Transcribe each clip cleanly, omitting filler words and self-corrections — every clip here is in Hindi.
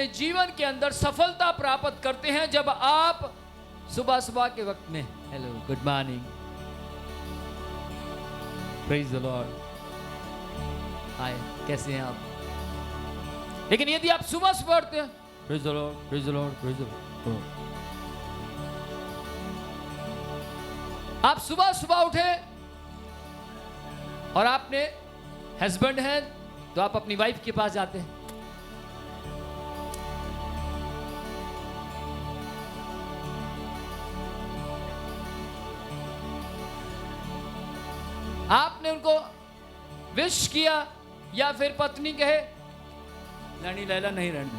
अपने जीवन के अंदर सफलता प्राप्त करते हैं जब आप सुबह सुबह के वक्त में hello good morning praise the Lord hi कैसे हैं आप। लेकिन यदि आप सुबह सुबह उठते हैं praise the Lord praise the Lord praise the Lord, आप सुबह सुबह उठे और आपने हस्बैंड है तो आप अपनी वाइफ के पास जाते हैं, आपने उनको विश किया या फिर पत्नी कहे लड़ी लैला नहीं रहने,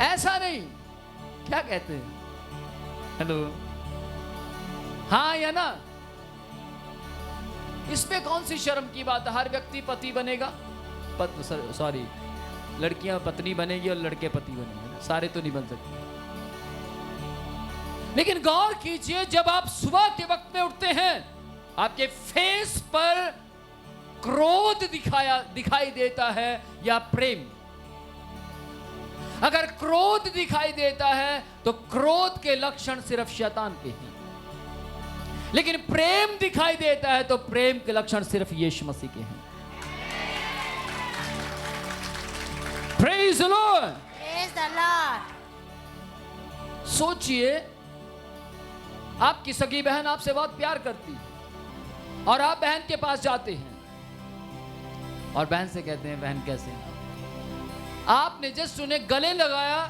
ऐसा नहीं, क्या कहते हैं हेलो हाँ या ना। इसमें कौन सी शर्म की बात है। हर व्यक्ति पति बनेगा, सॉरी लड़कियां पत्नी बनेगी और लड़के पति बनेंगे, सारे तो नहीं बन सकते। लेकिन गौर कीजिए जब आप सुबह के वक्त में उठते हैं आपके फेस पर क्रोध दिखाई देता है या प्रेम। अगर क्रोध दिखाई देता है तो क्रोध के लक्षण सिर्फ शैतान के हैं, लेकिन प्रेम दिखाई देता है तो प्रेम के लक्षण सिर्फ यीशु मसीह के हैं। Praise the Lord, praise the Lord. सोचिए आपकी सगी बहन आपसे बहुत प्यार करती है और आप बहन के पास जाते हैं और बहन से कहते हैं बहन कैसे हैं। आपने जस्ट उन्हें गले लगाया,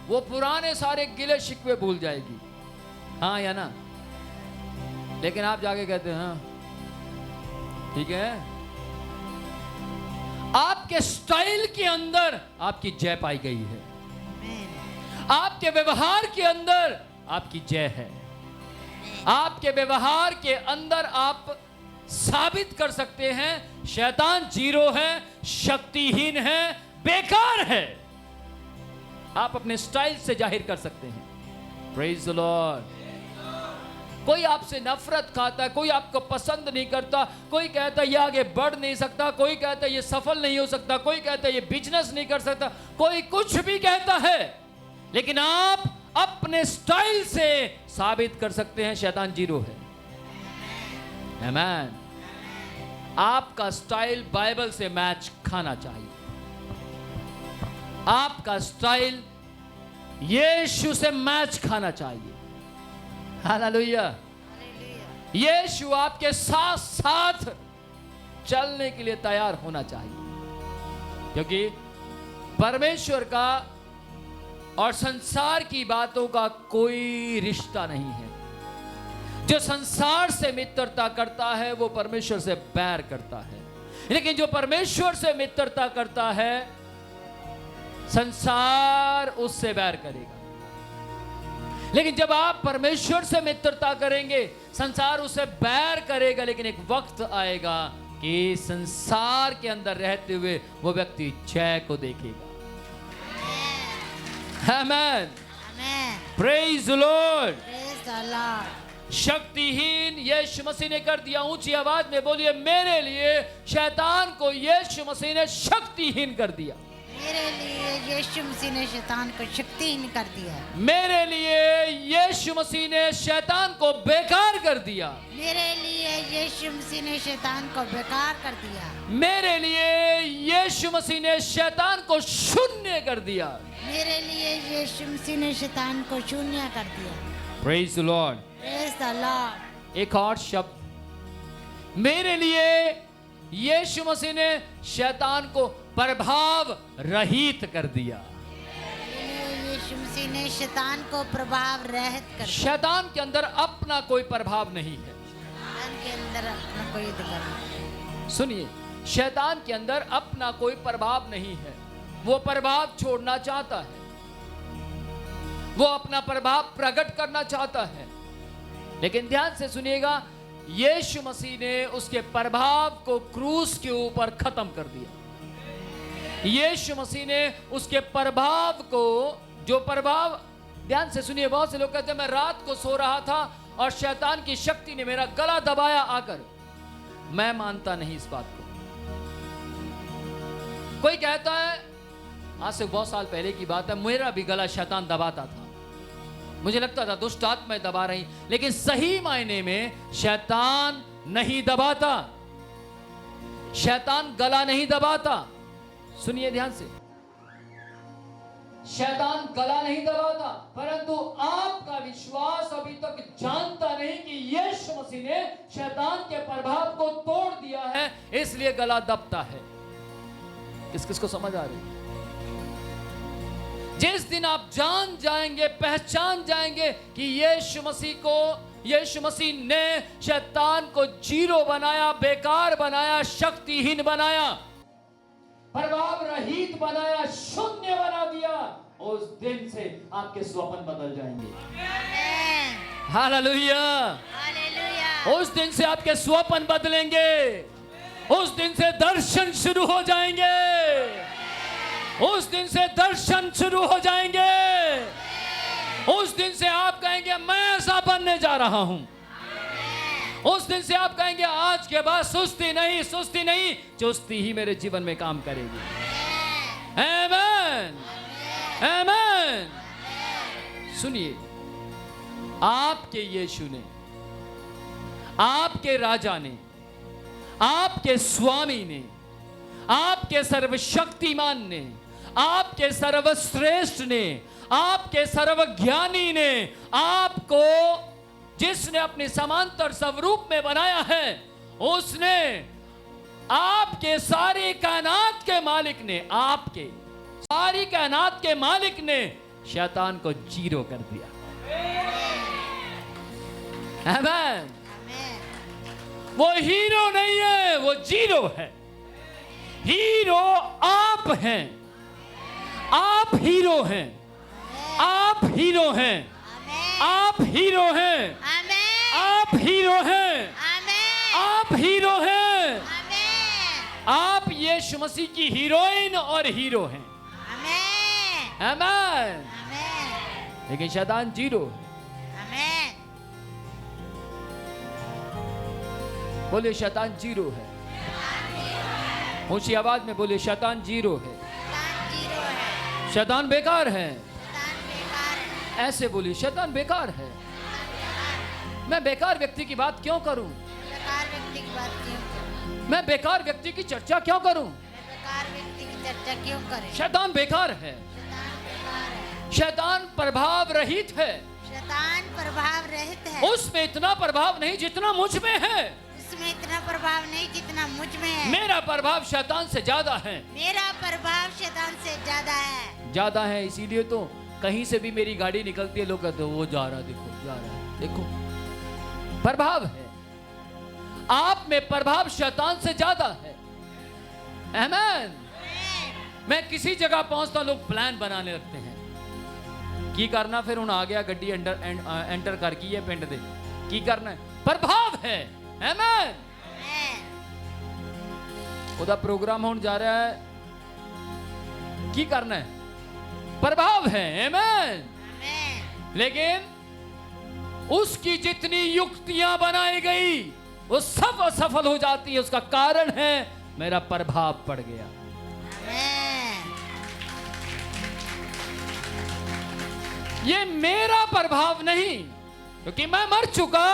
वो पुराने सारे गिले शिकवे भूल जाएगी, हाँ या ना। लेकिन आप जाके कहते हैं हाँ ठीक है। आपके स्टाइल के अंदर आपकी जय पाई गई है, आपके व्यवहार के अंदर आपकी जय है, आपके व्यवहार के अंदर आप साबित कर सकते हैं शैतान जीरो है, शक्तिहीन है, बेकार है। आप अपने स्टाइल से जाहिर कर सकते हैं। Praise the Lord. कोई आपसे नफरत खाता है, कोई आपको पसंद नहीं करता, कोई कहता है ये आगे बढ़ नहीं सकता, कोई कहता है ये सफल नहीं हो सकता, कोई कहता है ये बिजनेस नहीं कर सकता, कोई कुछ भी कहता है, लेकिन आप अपने स्टाइल से साबित कर सकते हैं शैतान जीरो है। आमीन। आपका स्टाइल बाइबल से मैच खाना चाहिए, आपका स्टाइल यीशु से मैच खाना चाहिए। हालेलुया। यीशु आपके साथ साथ चलने के लिए तैयार होना चाहिए, क्योंकि परमेश्वर का और संसार की बातों का कोई रिश्ता नहीं है। जो संसार से मित्रता करता है वो परमेश्वर से बैर करता है, लेकिन जो परमेश्वर से मित्रता करता है संसार उससे बैर करेगा। लेकिन जब आप परमेश्वर से मित्रता करेंगे संसार उससे बैर करेगा, लेकिन एक वक्त आएगा कि संसार के अंदर रहते हुए वो व्यक्ति जय को देखेगा। आमेन। Praise the Lord. Praise the Lord. शक्तिहीन यीशु मसीह ने कर दिया। ऊंची आवाज में बोलिए मेरे लिए शैतान को यीशु मसीह ने शक्तिहीन कर दिया। मेरे लिए यीशु मसीह ने शैतान को शक्तिहीन कर दिया। मेरे लिए यीशु मसीह ने शैतान को बेकार कर दिया। मेरे लिए यीशु मसीह ने शैतान को बेकार कर दिया। मेरे लिए यीशु मसीह ने शैतान को शून्य कर दिया। मेरे लिए यीशु मसीह ने शैतान को शून्य कर दिया। Praise the Lord. Praise the Lord. एक और शब्द, मेरे लिए यीशु मसीह ने शैतान को प्रभाव रहित कर दिया। यीशु मसीह ने शैतान को प्रभाव रहित कर दिया। शैतान के अंदर अपना कोई प्रभाव नहीं है। शैतान के अंदर अपना कोई अधिकार नहीं। सुनिए, शैतान के अंदर अपना कोई प्रभाव नहीं है। वो प्रभाव छोड़ना चाहता है, वो अपना प्रभाव प्रकट करना चाहता है, लेकिन ध्यान से सुनिएगा, यीशु मसीह ने उसके प्रभाव को क्रूस के ऊपर खत्म कर दिया। यीशु मसीह ने उसके प्रभाव को, जो प्रभाव, ध्यान से सुनिए, बहुत से लोग कहते हैं मैं रात को सो रहा था और शैतान की शक्ति ने मेरा गला दबाया आकर। मैं मानता नहीं इस बात को। कोई कहता है आज से बहुत साल पहले की बात है, मेरा भी गला शैतान दबाता था। मुझे लगता था दुष्ट आत्माएं दबा रही, लेकिन सही मायने में शैतान नहीं दबाता, शैतान गला नहीं दबाता। सुनिए ध्यान से, शैतान गला नहीं दबाता, परंतु आपका विश्वास अभी तक जानता नहीं कि यीशु मसीह ने शैतान के प्रभाव को तोड़ दिया है, इसलिए गला दबता है। किस किस को समझ आ रही है? जिस दिन आप जान जाएंगे, पहचान जाएंगे कि यीशु मसीह ने शैतान को जीरो बनाया, बेकार बनाया, शक्तिहीन बनाया, प्रभाव रहित बनाया, शून्य बना दिया, उस दिन से आपके स्वप्न बदल जाएंगे। Hallelujah, hallelujah. उस दिन से आपके स्वप्न बदलेंगे, उस दिन से दर्शन शुरू हो जाएंगे, उस दिन से दर्शन शुरू हो जाएंगे, उस दिन से आप कहेंगे मैं ऐसा बनने जा रहा हूं। उस दिन से आप कहेंगे आज के बाद सुस्ती नहीं, सुस्ती नहीं, चुस्ती ही मेरे जीवन में काम करेगी। आमीन, आमीन। सुनिए, आपके यीशु ने, आपके राजा ने, आपके स्वामी ने, आपके सर्वशक्तिमान ने, आपके सर्वश्रेष्ठ ने, आपके सर्वज्ञानी ने, आपको जिसने अपने समांतर स्वरूप में बनाया है, उसने, आपके सारी कायनात के मालिक ने, आपके सारी कायनात के मालिक ने शैतान को जीरो कर दिया। आमीन। वो हीरो नहीं है, वो जीरो है। हीरो आप हैं, आप हीरो हैं, आप हीरो हैं, आप हीरो हैं, आप हीरो हैं, आप हीरो हैं। आप यीशु मसीह की हीरोइन और हीरो हैं। आमीन। लेकिन शैतान जीरो है। बोलिए शैतान जीरो है। ऊंची आवाज में बोलिए शैतान जीरो है, शैतान बेकार है। ऐसे बोलिए शैतान बेकार है। मैं बेकार व्यक्ति की बात क्यों करूं? मैं बेकार व्यक्ति की चर्चा क्यों करूं? शैतान बेकार है। शैतान प्रभाव रहित है। शैतान प्रभाव रहित है। उसमें इतना प्रभाव नहीं जितना मुझ में है। उसमें इतना प्रभाव नहीं जितना मुझ में है। मेरा प्रभाव शैतान से ज्यादा है। मेरा प्रभाव शैतान से ज्यादा है। ज्यादा है, इसीलिए तो कहीं से भी मेरी गाड़ी निकलती है, लोग कहते हैं वो जा रहा, देखो जा रहा है, देखो। प्रभाव है, आप में प्रभाव शैतान से ज्यादा है। आमीन। मैं किसी जगह पहुंचता, लोग प्लान बनाने लगते हैं की करना, फिर उन आ गया गड्डी एंटर करके ये पिंड दे की करना है। प्रभाव है। आमीन। उधर प्रोग्राम होने जा रहा है, की करना है, प्रभाव है। आमीन। लेकिन उसकी जितनी युक्तियां बनाई गई वो सब असफल हो जाती है। उसका कारण है मेरा प्रभाव पड़ गया। ये मेरा प्रभाव नहीं, क्योंकि मैं मर चुका,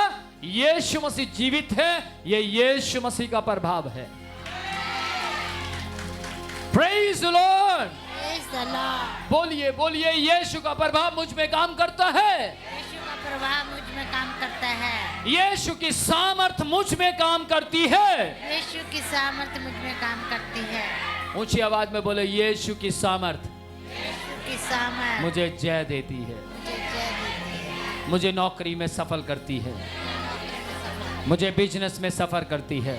यीशु मसीह जीवित है, ये यीशु मसीह का प्रभाव है। Praise the Lord. बोलिए बोलिए, यीशु का प्रभाव मुझ में काम करता है। यीशु का प्रभाव मुझ में काम करता है। यीशु की सामर्थ मुझ में काम करती है। यीशु की सामर्थ मुझ में काम करती है। ऊंची आवाज में बोले, यीशु की सामर्थ की सामर्थ मुझे जय देती है, मुझे नौकरी में सफल करती है, मुझे बिजनेस में सफल करती है,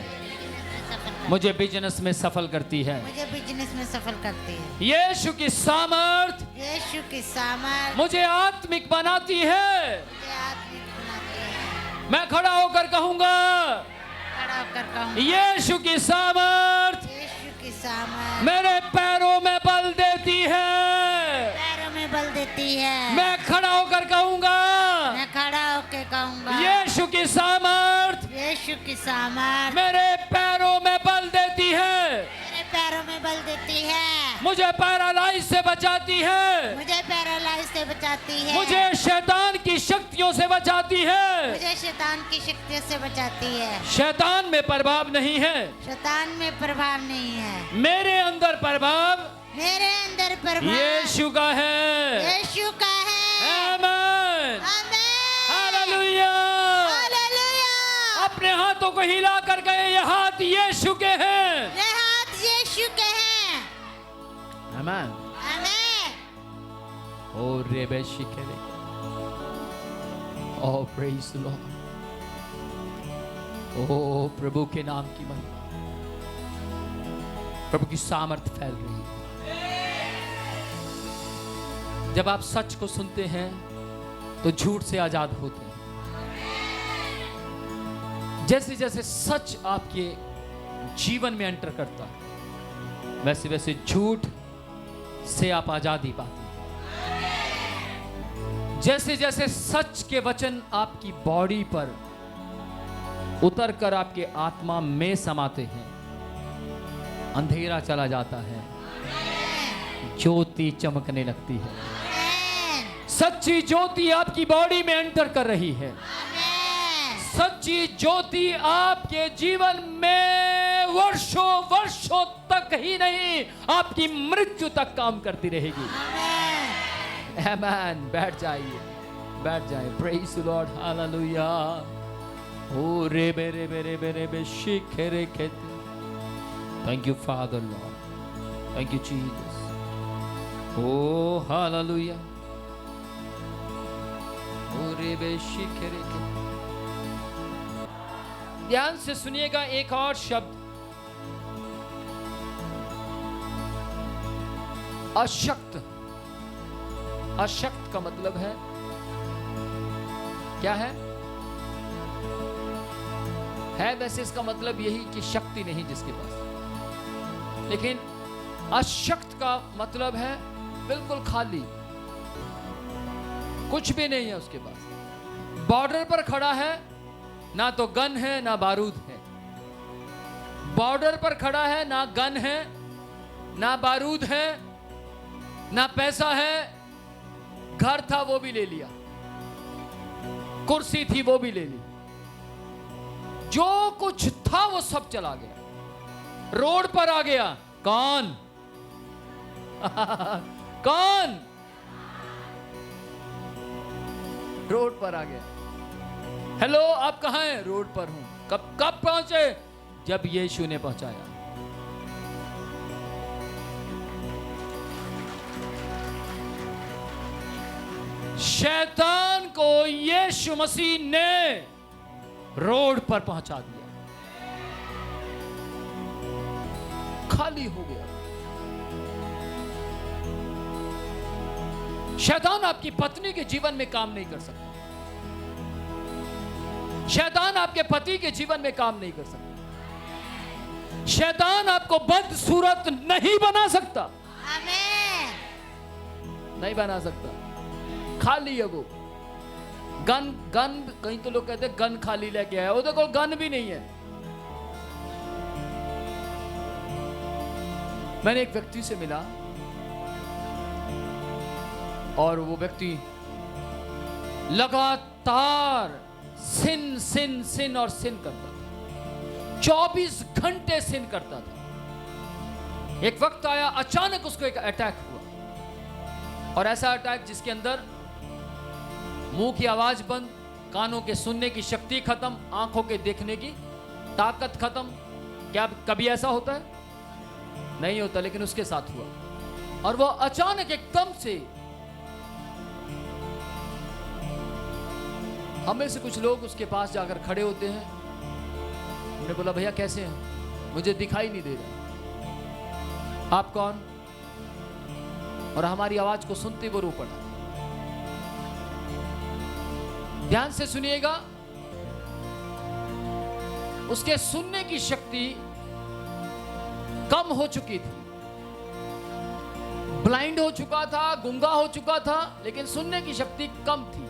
मुझे बिजनेस में सफल करती है, मुझे बिजनेस में सफल करती है। यीशु की सामर्थ, यीशु की सामर्थ मुझे आत्मिक बनाती है। मुझे आत्मिक बनाती है। मैं खड़ा होकर कहूंगा, खड़ा होकर कहूंगा, यीशु की सामर्थ यीशु की सामर्थ मेरे पैरों में बल देती है। पैरों में बल देती है। मैं खड़ा होकर कहूंगा, मैं खड़ा होकर कहूंगा, यीशु की सामर्थ यीशु की सामर्थ मेरे पैरों में बल देती है। मेरे पैरों में बल देती है, मुझे पैरालाइज से बचाती है, मुझे पैरालाइज से बचाती है, मुझे शैतान की शक्तियों से बचाती है। मुझे शैतान की शक्तियों से बचाती है। शैतान में प्रभाव नहीं है, शैतान में प्रभाव नहीं है, मेरे अंदर प्रभाव मेरे अंदर प्रभाव यीशु का है। यीशु का है। आमीन, आमीन, हालेलुया। हालेलुया। अपने हाथों को हिला कर गए, ये हाथ यीशु के हैं। ये हाथ यीशु के हैं। आमीन। आमीन। ओ रेबे शिकेरे, ओ प्रेज द लॉर्ड। ओ प्रभु के नाम की महिमा, प्रभु की सामर्थ फैल रही है। जब आप सच को सुनते हैं तो झूठ से आजाद होते हैं। जैसे जैसे सच आपके जीवन में एंटर करता है, वैसे वैसे झूठ से आप आजादी पाते हैं। जैसे जैसे सच के वचन आपकी बॉडी पर उतर कर आपके आत्मा में समाते हैं, अंधेरा चला जाता है, ज्योति चमकने लगती है। सच्ची ज्योति आपकी बॉडी में एंटर कर रही है। सच्ची ज्योति आपके जीवन में वर्षों वर्षों तक ही नहीं, आपकी मृत्यु तक काम करती रहेगी। आमीन। बैठ जाइए, बैठ जाइए। प्रेज द लॉर्ड, हालेलुया। ओ रे बे शिखरे कहते। Thank you father Lord, thank you Jesus. ओ हालेलुया। ओ रे बे शिखरे कहते। ध्यान से सुनिएगा एक और शब्द, अशक्त। अशक्त का मतलब है क्या है वैसे इसका मतलब यही कि शक्ति नहीं जिसके पास, लेकिन अशक्त का मतलब है बिल्कुल खाली, कुछ भी नहीं है उसके पास। बॉर्डर पर खड़ा है, ना तो गन है ना बारूद है। बॉर्डर पर खड़ा है, ना गन है ना बारूद है ना पैसा है। घर था वो भी ले लिया, कुर्सी थी वो भी ले ली, जो कुछ था वो सब चला गया, रोड पर आ गया। कौन? कौन? रोड पर आ गया। हेलो, आप कहां हैं? रोड पर हूं। कब पहुंचे? जब यीशु ने पहुंचाया। शैतान को यीशु मसीह ने रोड पर पहुंचा दिया, खाली हो गया। शैतान आपकी पत्नी के जीवन में काम नहीं कर सकता। शैतान आपके पति के जीवन में काम नहीं कर सकता। शैतान आपको बदसूरत नहीं बना सकता। आमीन। नहीं बना सकता। खाली है वो। गन कहीं तो लोग कहते हैं गन खाली लेके आया, वो देखो गन भी नहीं है। मैंने एक व्यक्ति से मिला और वो व्यक्ति लगातार सिन और सिन करता था। 24 घंटे सिन करता था। एक वक्त आया, अचानक उसको एक अटैक हुआ, और ऐसा अटैक जिसके अंदर मुंह की आवाज बंद, कानों के सुनने की शक्ति खत्म, आंखों के देखने की ताकत खत्म। क्या कभी ऐसा होता है? नहीं होता, लेकिन उसके साथ हुआ। और वो अचानक एकदम से, हमें से कुछ लोग उसके पास जाकर खड़े होते हैं। हमने बोला, भैया कैसे हैं? मुझे दिखाई नहीं दे रहा। आप कौन? और हमारी आवाज को सुनते वो रो पड़ा। ध्यान से सुनिएगा, उसके सुनने की शक्ति कम हो चुकी थी, ब्लाइंड हो चुका था, गूंगा हो चुका था, लेकिन सुनने की शक्ति कम थी।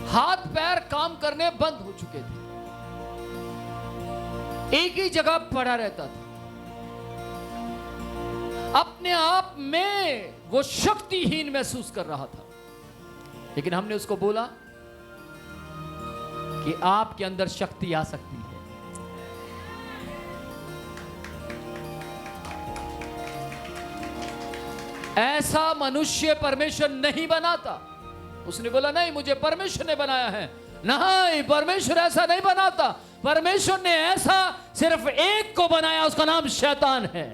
हाथ पैर काम करने बंद हो चुके थे। एक ही जगह पड़ा रहता था, अपने आप में वो शक्तिहीन महसूस कर रहा था। लेकिन हमने उसको बोला कि आपके अंदर शक्ति आ सकती है। ऐसा मनुष्य परमेश्वर नहीं बनाता। उसने बोला नहीं, मुझे परमेश्वर ने बनाया है। नहीं, परमेश्वर ऐसा नहीं बनाता। परमेश्वर ने ऐसा सिर्फ एक को बनाया, उसका नाम शैतान है।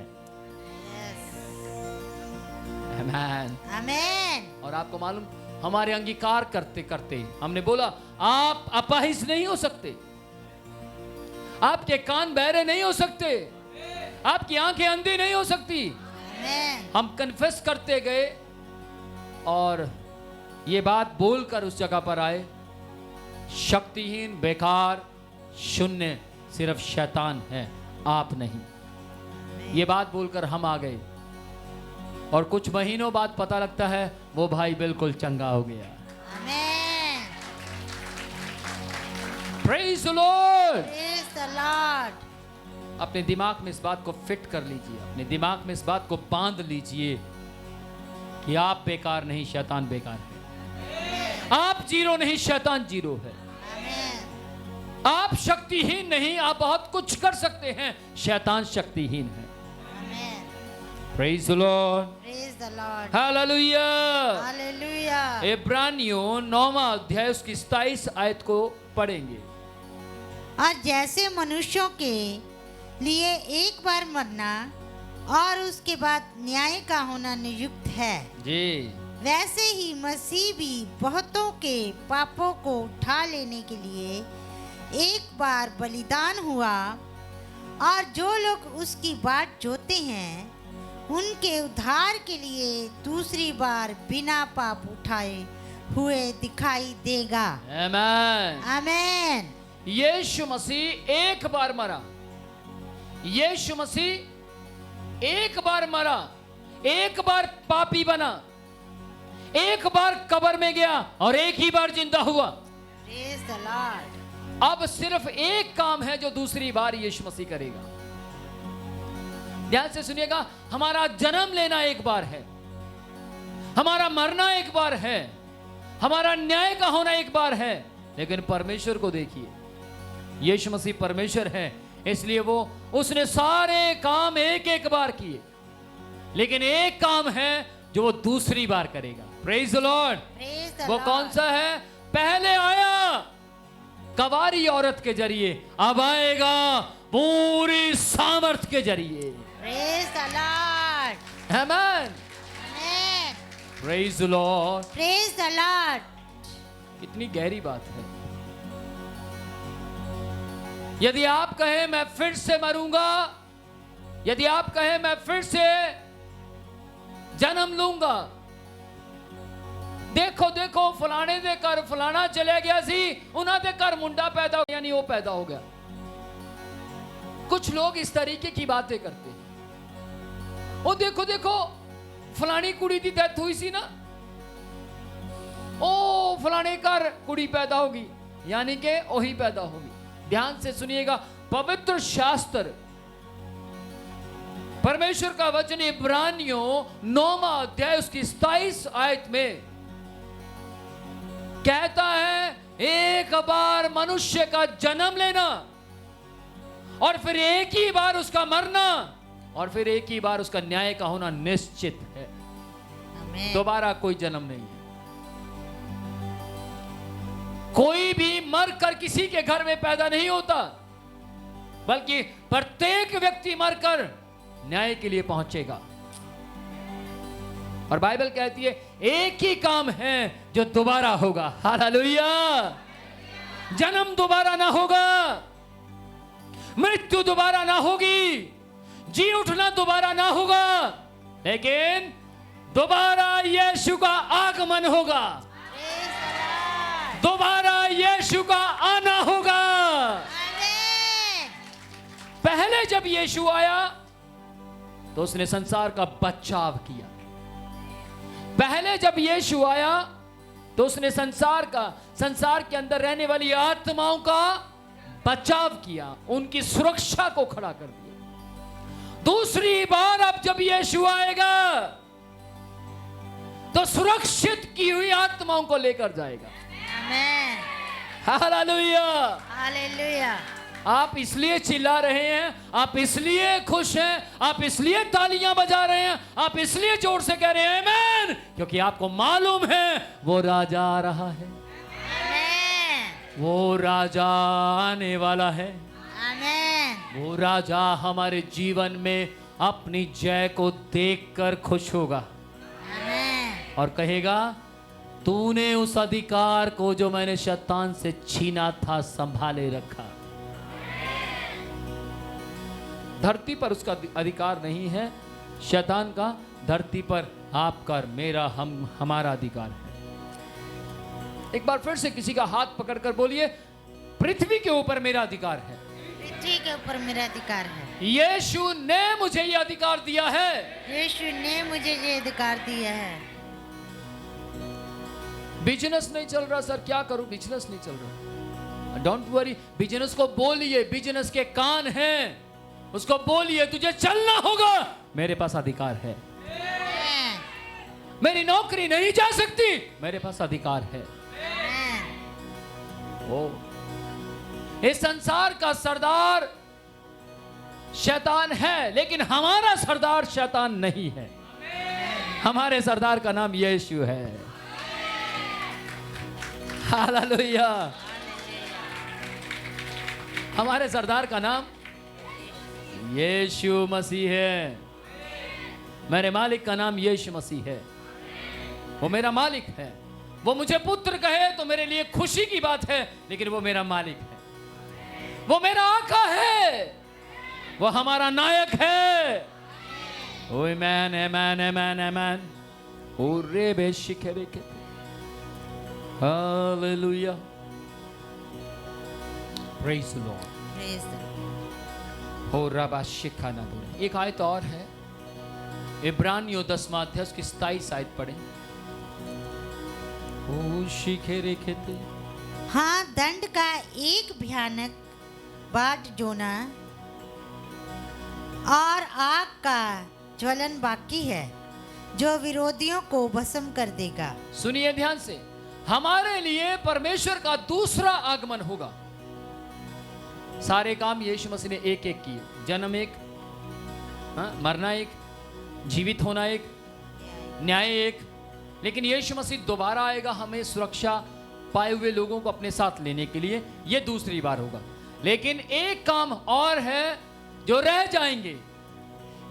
आमीन आमीन। और आपको मालूम, हमारे अंगीकार करते करते हमने बोला आप अपाहिज नहीं हो सकते, आपके कान बहरे नहीं हो सकते, आपकी आंखें अंधी नहीं हो सकती। हम कन्फेस करते गए और ये बात बोलकर उस जगह पर आए, शक्तिहीन, बेकार, शून्य सिर्फ शैतान है, आप नहीं। ये बात बोलकर हम आ गए और कुछ महीनों बाद पता लगता है वो भाई बिल्कुल चंगा हो गया। आमीन। Praise the Lord. Praise the Lord. अपने दिमाग में इस बात को फिट कर लीजिए, अपने दिमाग में इस बात को बांध लीजिए कि आप बेकार नहीं, शैतान बेकार है। आप जीरो नहीं, शैतान जीरो है। आमीन। आप शक्तिहीन नहीं, आप बहुत कुछ कर सकते हैं, शैतान शक्तिहीन है। आमीन। Praise the Lord. Praise the Lord. हालेलुया। हालेलुया। इब्रानियों 9वां अध्याय उसकी 27 आयत को पढ़ेंगे। और जैसे मनुष्यों के लिए एक बार मरना और उसके बाद न्याय का होना नियुक्त है, जी, वैसे ही मसीह भी बहुतों के पापों को उठा लेने के लिए एक बार बलिदान हुआ, और जो लोग उसकी बाट जोते हैं उनके उद्धार के लिए दूसरी बार बिना पाप उठाए हुए दिखाई देगा। आमीन। आमीन। यीशु मसीह एक बार मरा, यीशु मसीह एक बार मरा, एक बार पापी बना, एक बार कब्र में गया और एक ही बार जिंदा हुआ। Praise the Lord. अब सिर्फ एक काम है जो दूसरी बार यीशु मसीह करेगा। ध्यान से सुनिएगा, हमारा जन्म लेना एक बार है, हमारा मरना एक बार है, हमारा न्याय का होना एक बार है, लेकिन परमेश्वर को देखिए, यीशु मसीह परमेश्वर है, इसलिए उसने सारे काम एक एक बार किए, लेकिन एक काम है जो वो दूसरी बार करेगा। Praise the Lord. वो कौन सा है? पहले आया कवारी औरत के जरिए, अब आएगा पूरी सामर्थ के जरिए। Praise the Lord. आमीन। आमीन। Praise the Lord. Praise the Lord. कितनी गहरी बात है। यदि आप कहें मैं फिर से मरूंगा, यदि आप कहें मैं फिर से जन्म लूंगा, देखो देखो फलाने दे घर फलाना चले गया सी, उन्हां दे घर मुंडा पैदा हो, यानी वो पैदा हो गया। कुछ लोग इस तरीके की बातें करते हैं। ओ देखो देखो फलानी कुड़ी की डेथ हुई सी ना, ओ फलाने घर कुड़ी पैदा होगी, यानी कि वही पैदा होगी। ध्यान से सुनिएगा, पवित्र शास्त्र, परमेश्वर का वचन इब्रानियों 9वां अध्याय उसकी 27 आयत में कहता है, एक बार मनुष्य का जन्म लेना और फिर एक ही बार उसका मरना और फिर एक ही बार उसका न्याय का होना निश्चित है। आमीन। दोबारा कोई जन्म नहीं है। कोई भी मर कर किसी के घर में पैदा नहीं होता, बल्कि प्रत्येक व्यक्ति मरकर न्याय के लिए पहुंचेगा। और बाइबल कहती है एक ही काम है जो दोबारा होगा। हालेलुया। जन्म दोबारा ना होगा, मृत्यु दोबारा ना होगी, जी उठना दोबारा ना होगा, लेकिन दोबारा यीशु का आगमन होगा, दोबारा यीशु का आना होगा। पहले जब यीशु आया तो उसने संसार का बचाव किया। पहले जब यीशु आया तो उसने संसार के अंदर रहने वाली आत्माओं का बचाव किया, उनकी सुरक्षा को खड़ा कर दिया। दूसरी बार अब जब यीशु आएगा तो सुरक्षित की हुई आत्माओं को लेकर जाएगा। आमेन। हालेलुया। हालेलुया। आप इसलिए चिल्ला रहे हैं, आप इसलिए खुश हैं, आप इसलिए तालियां बजा रहे हैं, आप इसलिए जोर से कह रहे हैं आमीन, क्योंकि आपको मालूम है वो राजा आ रहा है, आमेन। वो राजा आने वाला है। आमेन। वो राजा हमारे जीवन में अपनी जय को देखकर खुश होगा आमेन। और कहेगा तूने उस अधिकार को जो मैंने शैतान से छीना था संभाले रखा। धरती पर उसका अधिकार नहीं है, शैतान का धरती पर आपका और मेरा हमारा अधिकार है। एक बार फिर से किसी का हाथ पकड़कर बोलिए पृथ्वी के ऊपर मेरा अधिकार है। पृथ्वी के ऊपर मेरा अधिकार है। यीशु ने मुझे यह अधिकार दिया है। यीशु ने मुझे ये अधिकार दिया है। बिजनेस नहीं चल रहा सर, क्या करूं? बिजनेस नहीं चल रहा, डोंट वरी, बिजनेस को बोलिए, बिजनेस के कान हैं, उसको बोलिए तुझे चलना होगा, मेरे पास अधिकार है। मेरी नौकरी नहीं जा सकती, मेरे पास अधिकार है। ओ, इस संसार का सरदार शैतान है, लेकिन हमारा सरदार शैतान नहीं है। हमारे सरदार का नाम यीशु है। हालेलुया। हमारे सरदार का नाम यीशु मसीह है। मेरे मालिक का नाम यीशु मसीह है। वो मेरा मालिक है। वो मुझे पुत्र कहे तो मेरे लिए खुशी की बात है, लेकिन वो मेरा मालिक है, वो मेरा आका है, वो हमारा नायक है। ओ आमेन आमेन आमेन आमेन। ओ रे बेशिके बेके। हालेलुया। Praise the Lord. Praise the Lord. हो रबा शिखाना बोले। एक आयत और है, इब्रानियों 10वां अध्याय की 27 आयत पढ़ें। ओ शिखे रेखेते। हाँ, दंड का एक भयानक बाट जोना और आग का ज्वलन बाकी है जो विरोधियों को भस्म कर देगा। सुनिए ध्यान से, हमारे लिए परमेश्वर का दूसरा आगमन होगा। सारे काम यीशु मसीह ने एक एक किए। जन्म एक, मरना एक, जीवित होना एक, न्याय एक, लेकिन यीशु मसीह दोबारा आएगा हमें सुरक्षा पाए हुए लोगों को अपने साथ लेने के लिए। यह दूसरी बार होगा। लेकिन एक काम और है जो रह जाएंगे,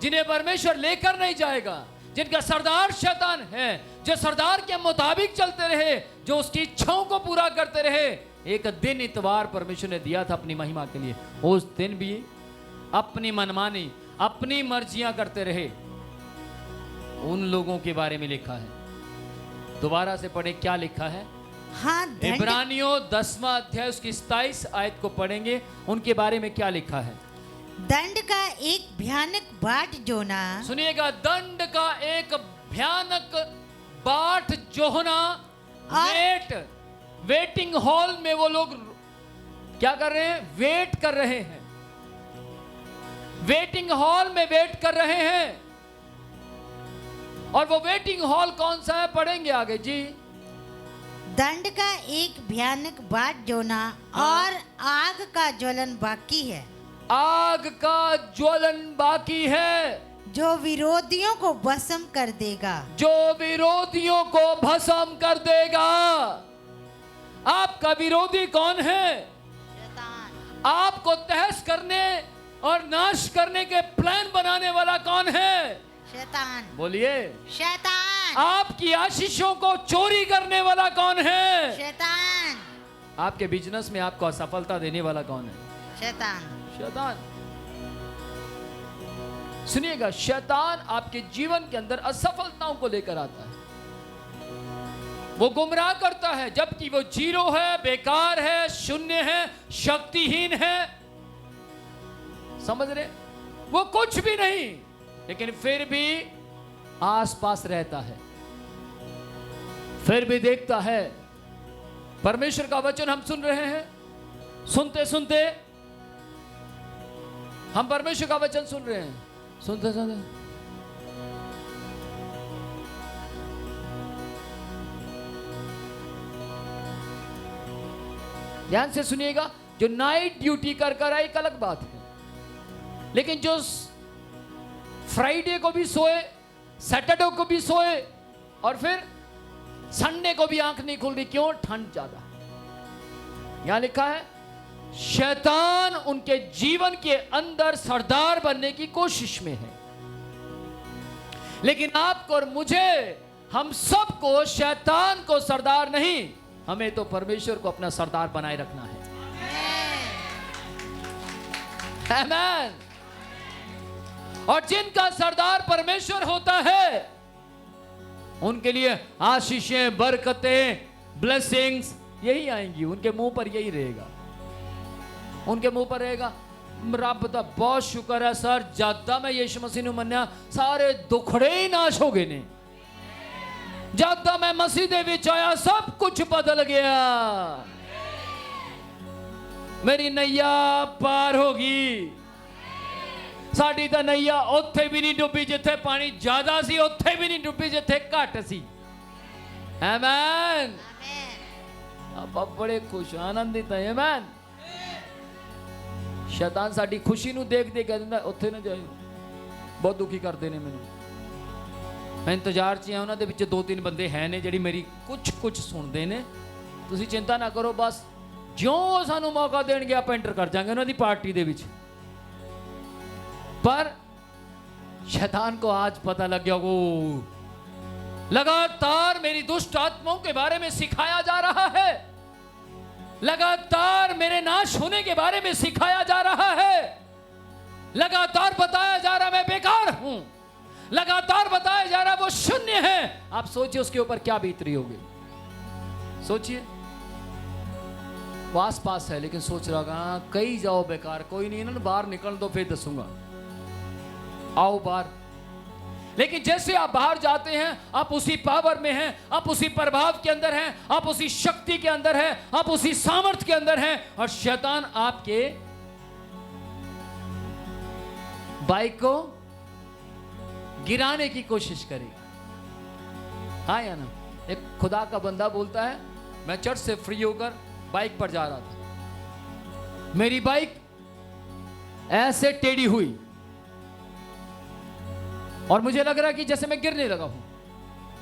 जिन्हें परमेश्वर लेकर नहीं जाएगा, जिनका सरदार शैतान है, जो सरदार के मुताबिक चलते रहे, जो उसकी इच्छाओं को पूरा करते रहे। एक दिन इतवार परमेश्वर ने दिया था अपनी महिमा के लिए, उस दिन भी अपनी मनमानी, अपनी मर्जियां करते रहे। उन लोगों के बारे में लिखा है। दोबारा से पढ़े, क्या लिखा है? हाँ, इब्रानियों 10वां अध्याय उसकी 27 आयत को पढ़ेंगे। उनके बारे में क्या लिखा है? दंड का एक भयानक बाट जोना। सुनिएगा, दंड का एक भयानक बाट जोहना। वेटिंग हॉल में वो लोग क्या कर रहे हैं? वेट कर रहे हैं। वेटिंग हॉल में वेट कर रहे हैं। और वो वेटिंग हॉल कौन सा है? पढ़ेंगे आगे जी। दंड का एक भयानक बाट जोना और आग का ज्वलन बाकी है। आग का ज्वलन बाकी है, जो विरोधियों को भस्म कर देगा। जो विरोधियों को भस्म कर देगा। आपका विरोधी कौन है? शैतान। आपको तहस करने और नाश करने के प्लान बनाने वाला कौन है? शैतान। बोलिए। शैतान। आपकी आशीषों को चोरी करने वाला कौन है? शैतान। आपके बिजनेस में आपको असफलता देने वाला कौन है? शैतान। शैतान। सुनिएगा, शैतान आपके जीवन के अंदर असफलताओं को लेकर आता है। वो गुमराह करता है, जबकि वो जीरो है, बेकार है, शून्य है, शक्तिहीन है। समझ रहे? वो कुछ भी नहीं, लेकिन फिर भी आसपास रहता है, फिर भी देखता है। परमेश्वर का वचन हम सुन रहे हैं, सुनते सुनते हम परमेश्वर का वचन सुन रहे हैं, सुनते सुनते ध्यान से सुनिएगा। जो नाइट ड्यूटी कर आए एक अलग बात है, लेकिन जो फ्राइडे को भी सोए, सैटरडे को भी सोए और फिर संडे को भी आंख नहीं खुल रही, क्यों? ठंड ज्यादा। यहां लिखा है शैतान उनके जीवन के अंदर सरदार बनने की कोशिश में है, लेकिन आपको और मुझे, हम सबको शैतान को सरदार नहीं, हमें तो परमेश्वर को अपना सरदार बनाए रखना है। आमीन। और जिनका सरदार परमेश्वर होता है उनके लिए आशीषें, बरकतें, ब्लेसिंग्स यही आएंगी, उनके मुंह पर यही रहेगा, उनके मुंह पर रहेगा रब दा बहुत शुक्र है सर, ज्यादा मैं यीशु मसीह नु मन्या सारे दुखड़े ही नाश हो गए ने, ज्यादा मैं मसीह दे विच आया सब कुछ बदल गया, मेरी नैया पार होगी। साडी तां नैया उत्थे भी नहीं डुबी जिथे पानी ज्यादा सी, उत्थे भी नहीं डुबी जिथे घट सी। आमीन। आप बड़े खुश आनंदित हैं। आमीन। शैतान साडी खुशी नू देख दे कह दिंदा उत्थे ना जाओ, बहुत दुखी करते ने मैनू। मैं इंतजार च उन्हां दे विच 2-3 बंदे हैं ने जिहड़ी मेरी कुछ सुनते ने, तुसीं चिंता ना करो, बस ज्यों सानू मौका देणगे आप एंटर कर जाएंगे उन्हां दी पार्टी दे विच। पर शैतान को आज पता लग गया, वो लगातार मेरी दुष्ट आत्माओं के बारे में सिखाया जा रहा है, लगातार मेरे नाश होने के बारे में सिखाया जा रहा है, लगातार बताया जा रहा मैं बेकार हूं, लगातार बताया जा रहा वो शून्य है। आप सोचिए उसके ऊपर क्या बीत रही होगी, सोचिए। वो आस पास है लेकिन सोच रहा होगा कहीं जाओ बेकार, कोई नहीं, इन्होंने बाहर निकल दो फिर दसूंगा, आओ बाहर। लेकिन जैसे आप बाहर जाते हैं आप उसी पावर में हैं, आप उसी प्रभाव के अंदर हैं, आप उसी शक्ति के अंदर हैं, आप उसी सामर्थ्य के अंदर हैं, और शैतान आपके बाइक को गिराने की कोशिश करेगा। हाँ या ना? एक खुदा का बंदा बोलता है मैं चर्च से फ्री होकर बाइक पर जा रहा था, मेरी बाइक ऐसे टेढ़ी हुई और मुझे लग रहा कि जैसे मैं गिरने लगा हूं,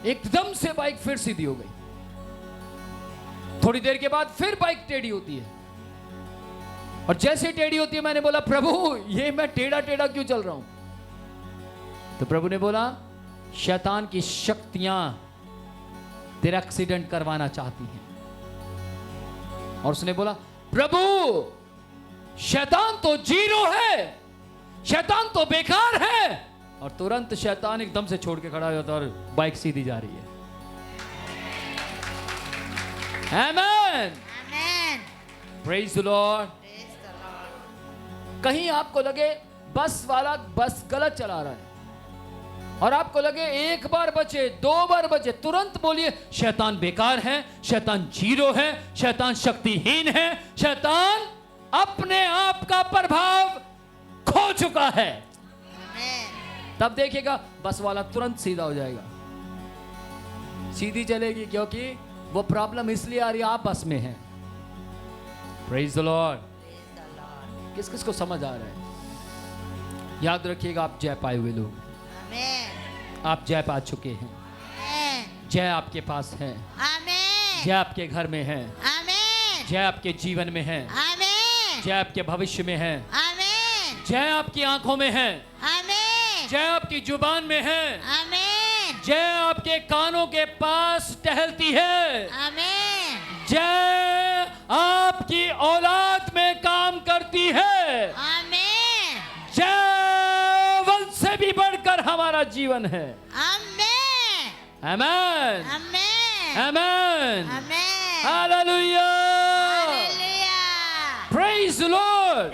एकदम से बाइक फिर सीधी हो गई। थोड़ी देर के बाद फिर बाइक टेढ़ी होती है, और जैसे टेढ़ी होती है मैंने बोला प्रभु ये मैं टेढ़ा टेढ़ा क्यों चल रहा हूं? तो प्रभु ने बोला शैतान की शक्तियां तेरा एक्सीडेंट करवाना चाहती हैं। और उसने बोला प्रभु शैतान तो जीरो है, शैतान तो बेकार है। और तुरंत शैतान एकदम से छोड़ के खड़ा हो जाता और बाइक सीधी जा रही है। आमेन। Praise the Lord. कहीं आपको लगे बस वाला बस गलत चला रहा है और आपको लगे एक बार बचे, 2 बार बचे, तुरंत बोलिए शैतान बेकार है, शैतान जीरो है, शैतान शक्तिहीन है, शैतान अपने आप का प्रभाव खो चुका है। तब देखिएगा बस वाला तुरंत सीधा हो जाएगा, सीधी चलेगी, क्योंकि वो प्रॉब्लम इसलिए आ रही है आप बस में हैं। Praise the Lord. किस किस को समझ आ रहा है? याद रखिएगा आप जय पाए हुए लोग, आप जय पा चुके हैं, जय आपके पास है, जय आपके घर में है, जय आपके जीवन में है, जय आपके भविष्य में है, जय आपकी आंखों में है, जय आपकी जुबान में है, जय आपके कानों के पास टहलती है, जय आपकी औलाद में काम करती है, जय वंश से भी बढ़कर हमारा जीवन है। आमेन। आमेन। हालेलुया। Praise the Lord.